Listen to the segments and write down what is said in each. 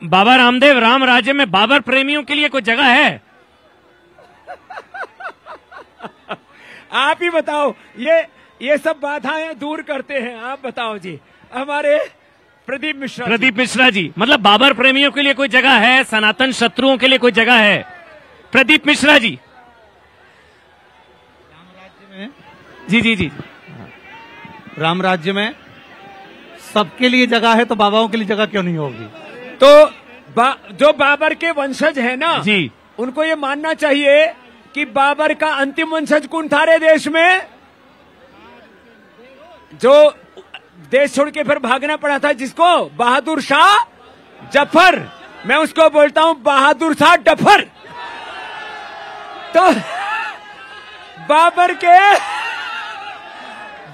बाबा रामदेव, राम राज्य में बाबर प्रेमियों के लिए कोई जगह है? आप ही बताओ, ये सब बाधाएं दूर करते हैं, आप बताओ जी। हमारे प्रदीप मिश्रा जी, मतलब बाबर प्रेमियों के लिए कोई जगह है, सनातन शत्रुओं के लिए कोई जगह है? प्रदीप मिश्रा जी। राम राज्य में, जी, राम राज्य में सबके लिए जगह है, तो बाबाओं के लिए जगह क्यों नहीं होगी? तो जो बाबर के वंशज है ना जी, उनको ये मानना चाहिए कि बाबर का अंतिम वंशज कौन था रे देश में, जो देश छोड़ के फिर भागना पड़ा था, जिसको? बहादुर शाह जफर। मैं उसको बोलता हूं बहादुर शाह डफर। तो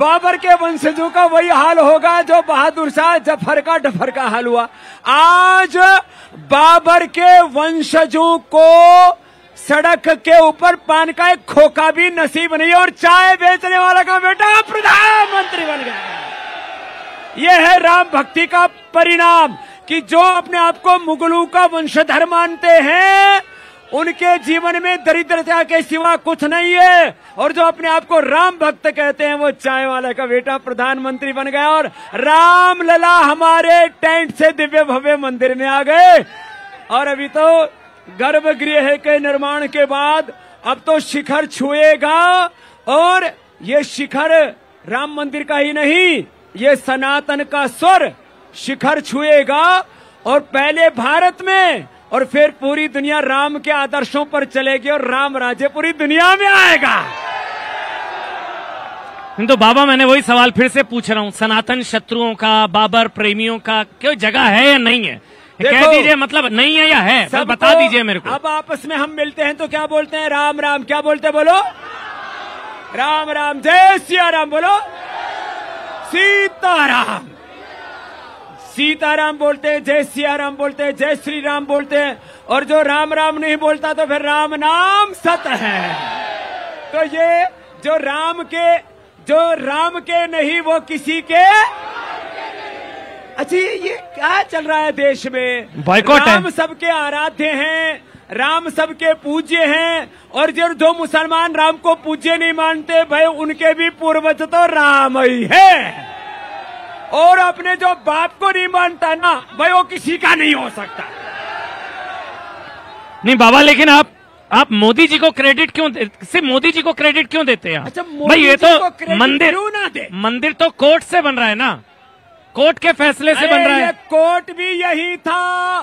बाबर के वंशजों का वही हाल होगा जो बहादुर शाह जफर का डफर का हाल हुआ। आज बाबर के वंशजों को सड़क के ऊपर पान का एक खोखा भी नसीब नहीं, और चाय बेचने वाला का बेटा प्रधानमंत्री बन गया। यह है राम भक्ति का परिणाम, कि जो अपने आप को मुगलों का वंशधर मानते हैं उनके जीवन में दरिद्रता के सिवा कुछ नहीं है, और जो अपने आप को राम भक्त कहते हैं वो चाय वाले का बेटा प्रधानमंत्री बन गया। और राम लला हमारे टेंट से दिव्य भव्य मंदिर में आ गए। और अभी तो गर्भगृह के निर्माण के बाद अब तो शिखर छुएगा, और ये शिखर राम मंदिर का ही नहीं, ये सनातन का स्वर शिखर छुएगा, और पहले भारत में और फिर पूरी दुनिया राम के आदर्शों पर चलेगी, और राम राज्य पूरी दुनिया में आएगा। तो बाबा, मैंने वही सवाल फिर से पूछ रहा हूँ, सनातन शत्रुओं का, बाबर प्रेमियों का कोई जगह है या नहीं है? कह दीजिए, मतलब नहीं है या है, सब बता दीजिए मेरे को। अब आपस में हम मिलते हैं तो क्या बोलते हैं? राम राम। क्या बोलते हैं? बोलो राम राम। जय सिया राम। बोलो सीताराम। सीताराम बोलते हैं, जय सिया राम बोलते हैं, जय श्री राम बोलते हैं। और जो राम राम नहीं बोलता तो फिर राम नाम सत है। तो ये जो राम के नहीं वो किसी के। अच्छा, ये क्या चल रहा है देश में? बॉयकॉट है। राम सबके आराध्य हैं, राम सबके पूज्य हैं, और जो मुसलमान राम को पूज्य नहीं मानते, भाई उनके भी पूर्वज तो राम ही है। और अपने जो बाप को नहीं मानता ना भाई, वो किसी का नहीं हो सकता। नहीं बाबा, लेकिन आप मोदी जी को क्रेडिट क्यों सिर्फ मोदी जी को क्रेडिट क्यों देते हैं? अच्छा, भाई ये तो मंदिर क्यों ना दे? मंदिर तो कोर्ट से बन रहा है ना, कोर्ट के फैसले से बन रहा है। कोर्ट भी यही था,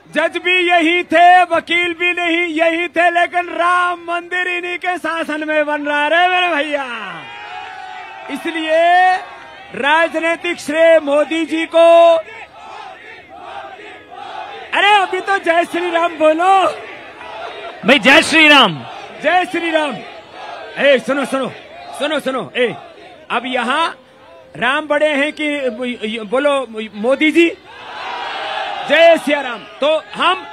जज भी यही थे, वकील भी नहीं यही थे, लेकिन राम मंदिर इन्हीं के शासन में बन रहा है मेरे भैया। इसलिए राजनीतिक श्रेय मोदी जी को। अरे अभी तो जय श्री राम बोलो भाई, जय श्री राम, जय श्री राम। सुनो सुनो सुनो सुनो, अब यहाँ राम बड़े हैं कि बोलो मोदी जी? जय सिया राम। तो हम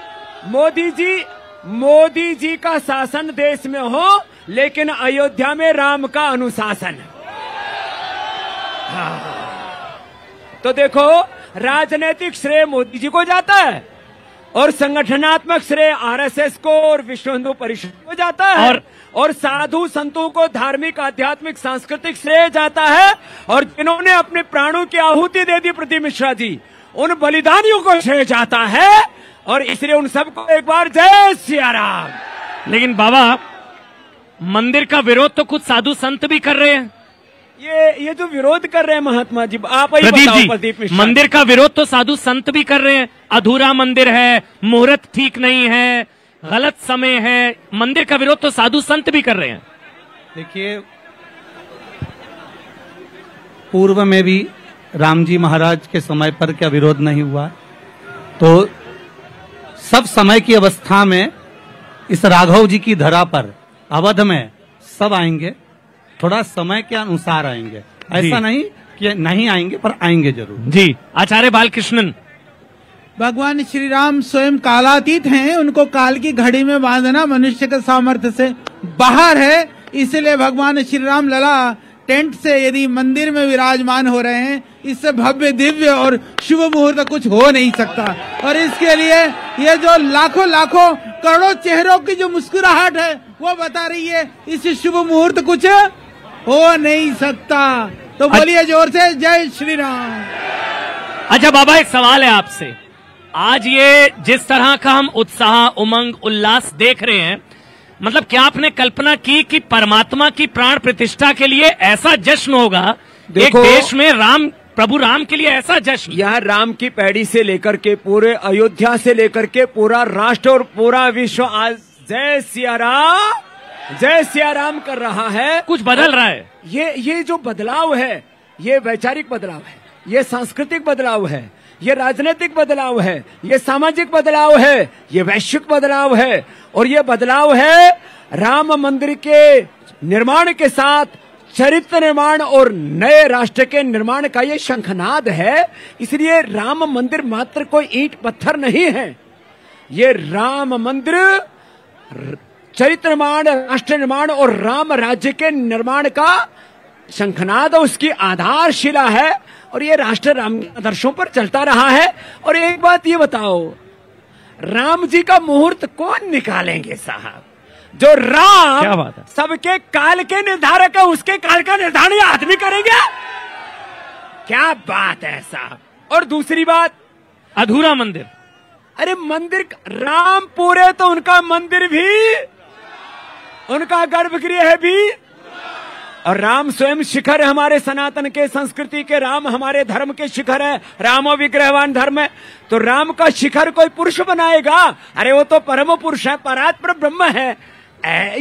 मोदी जी का शासन देश में हो, लेकिन अयोध्या में राम का अनुशासन। तो देखो, राजनीतिक श्रेय मोदी जी को जाता है, और संगठनात्मक श्रेय आरएसएस को और विश्व हिंदू परिषद को जाता है, और साधु संतों को धार्मिक, आध्यात्मिक, सांस्कृतिक श्रेय जाता है। और जिन्होंने अपने प्राणों की आहुति दे दी प्रदीप मिश्रा जी, उन बलिदानियों को श्रेय जाता है। और इसलिए उन सबको एक बार जय सिया राम। लेकिन बाबा, मंदिर का विरोध तो कुछ साधु संत भी कर रहे हैं। ये जो विरोध कर रहे हैं महात्मा जी, आप ही बताओ प्रदीप मिश्रा। मंदिर का विरोध तो साधु संत भी कर रहे हैं। अधूरा मंदिर है, मुहूर्त ठीक नहीं है, गलत समय है, मंदिर का विरोध तो साधु संत भी कर रहे हैं। देखिए, पूर्व में भी राम जी महाराज के समय पर क्या विरोध नहीं हुआ? तो सब समय की अवस्था में इस राघव जी की धरा पर, अवध में सब आएंगे, थोड़ा समय के अनुसार आएंगे। ऐसा नहीं कि नहीं आएंगे, पर आएंगे जरूर। जी, आचार्य बालकृष्णन। भगवान श्री राम स्वयं कालातीत हैं, उनको काल की घड़ी में बांधना मनुष्य के सामर्थ्य से बाहर है। इसलिए भगवान श्री राम लला टेंट से यदि मंदिर में विराजमान हो रहे हैं, इससे भव्य दिव्य और शुभ मुहूर्त कुछ हो नहीं सकता। और इसके लिए ये जो लाखों लाखों करोड़ों चेहरों की जो मुस्कुराहट है वो बता रही है इस शुभ मुहूर्त कुछ हो नहीं सकता। तो बोलिए जोर से जय श्री राम। अच्छा बाबा, एक सवाल है आपसे। आज ये जिस तरह का हम उत्साह, उमंग, उल्लास देख रहे हैं, मतलब क्या आपने कल्पना की कि परमात्मा की प्राण प्रतिष्ठा के लिए ऐसा जश्न होगा एक देश में, प्रभु राम के लिए ऐसा जश्न? यह राम की पैड़ी से लेकर के पूरे अयोध्या से लेकर के पूरा राष्ट्र और पूरा विश्व आज जय सिया राम कर रहा है। कुछ बदल रहा है। ये जो बदलाव है, ये वैचारिक बदलाव है, ये सांस्कृतिक बदलाव है, ये राजनीतिक बदलाव है, ये सामाजिक बदलाव है, ये वैश्विक बदलाव है। और ये बदलाव है राम मंदिर के निर्माण के साथ चरित्र निर्माण और नए राष्ट्र के निर्माण का ये शंखनाद है। इसलिए राम मंदिर मात्र कोई ईंट पत्थर नहीं है, ये राम मंदिर चरित्र निर्माण, राष्ट्र निर्माण और राम राज्य के निर्माण का शंखनाद, उसकी आधारशिला है। और ये राष्ट्र राम के आदर्शों पर चलता रहा है। और एक बात ये बताओ, राम जी का मुहूर्त कौन निकालेंगे साहब? जो राम क्या बात है? सबके काल के निर्धारक है, उसके काल का निर्धारण ये आदमी करेंगे? क्या बात है साहब। और दूसरी बात, अधूरा मंदिर। अरे मंदिर राम पूरे तो उनका मंदिर भी, उनका गर्भगृह है भी, और राम स्वयं शिखर है हमारे सनातन के संस्कृति के। राम हमारे धर्म के शिखर है, रामो विग्रहवान धर्म है। तो राम का शिखर कोई पुरुष बनाएगा? अरे वो तो परम पुरुष है, परात्पर ब्रह्म है।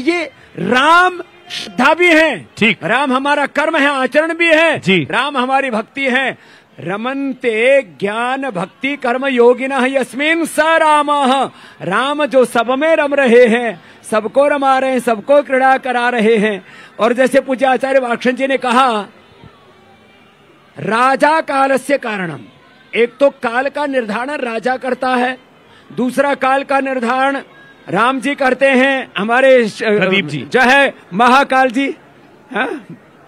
ये राम श्रद्धा भी है, ठीक, राम हमारा कर्म है, आचरण भी है जी, राम हमारी भक्ति है। रमन्ते ज्ञान भक्ति कर्म योगिनः यस्मिन् स रामः। राम जो सब में रम रहे हैं, सबको रमा रहे हैं, सबको क्रीड़ा करा रहे हैं। और जैसे पूज्य आचार्य वाक्शन जी ने कहा, राजा कालस्य कारणम, एक तो काल का निर्धारण राजा करता है, दूसरा काल का निर्धारण राम जी करते हैं, हमारे प्रदीप जी जो है महाकाल जी,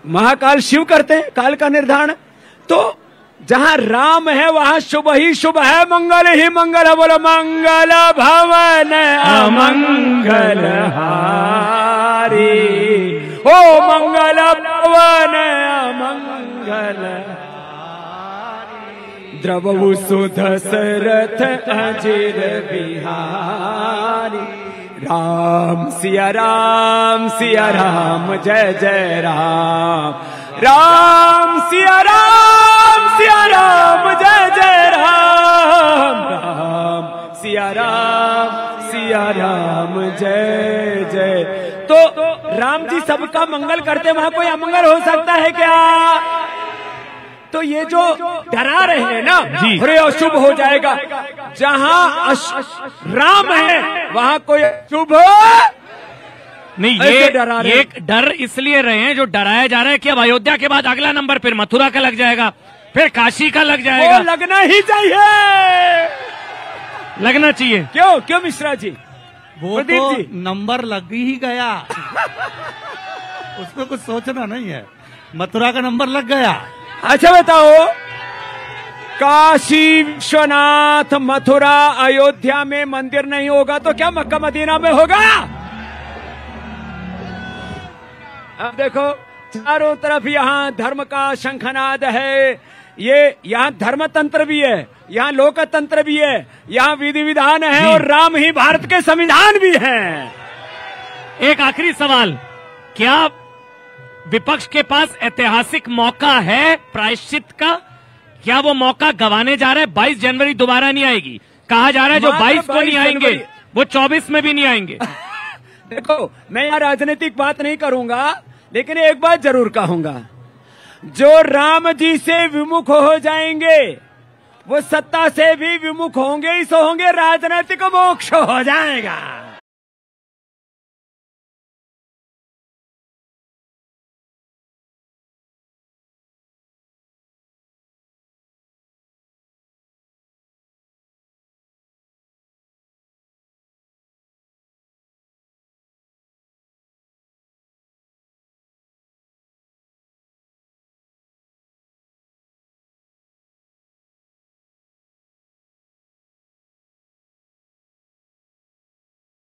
महाकाल शिव करते हैं काल का निर्धारण। तो जहां राम है वहां शुभ ही शुभ है, मंगल ही मंगल है। बोलो मंगल भवन अमंगल हारी, ओ मंगल भवन अमंगल हारी, द्रवहु सुध सरथ अजिर बिहारी। राम सिया राम जय जय राम, राम सिया राम जय जय राम, राम सिया राम जय जय। तो राम जी सबका मंगल करते, वहां कोई अमंगल हो सकता है क्या? तो ये जो डरा रहे हैं ना, अरे अशुभ हो जाएगा, जहां राम है वहां कोई अशुभ नहीं। ये डर इसलिए रहे हैं, जो डराया जा रहा है कि अब अयोध्या के बाद अगला नंबर फिर मथुरा का लग जाएगा, फिर काशी का लग जाएगा। लगना ही चाहिए, लगना चाहिए। क्यों मिश्रा जी? वो तो नंबर लग ही गया उसमें कुछ सोचना नहीं है, मथुरा का नंबर लग गया। अच्छा बताओ, काशी विश्वनाथ मथुरा अयोध्या में मंदिर नहीं होगा तो क्या मक्का मदीना में होगा? अब देखो चारों तरफ यहाँ धर्म का शंखनाद है। ये यहाँ धर्म तंत्र भी है, यहाँ लोकतंत्र भी है, यहाँ विधि विधान है, और राम ही भारत के संविधान भी हैं। एक आखिरी सवाल, क्या विपक्ष के पास ऐतिहासिक मौका है प्रायश्चित का? क्या वो मौका गंवाने जा रहा है? 22 जनवरी दोबारा नहीं आएगी, कहा जा रहा है जो 22 को नहीं आएंगे वो 24 में भी नहीं आएंगे। देखो मैं यहाँ राजनीतिक बात नहीं करूंगा, लेकिन एक बात जरूर कहूंगा, जो राम जी से विमुख हो जाएंगे वो सत्ता से भी विमुख होंगे ही, सो होंगे, राजनीतिक मोक्ष हो जाएगा।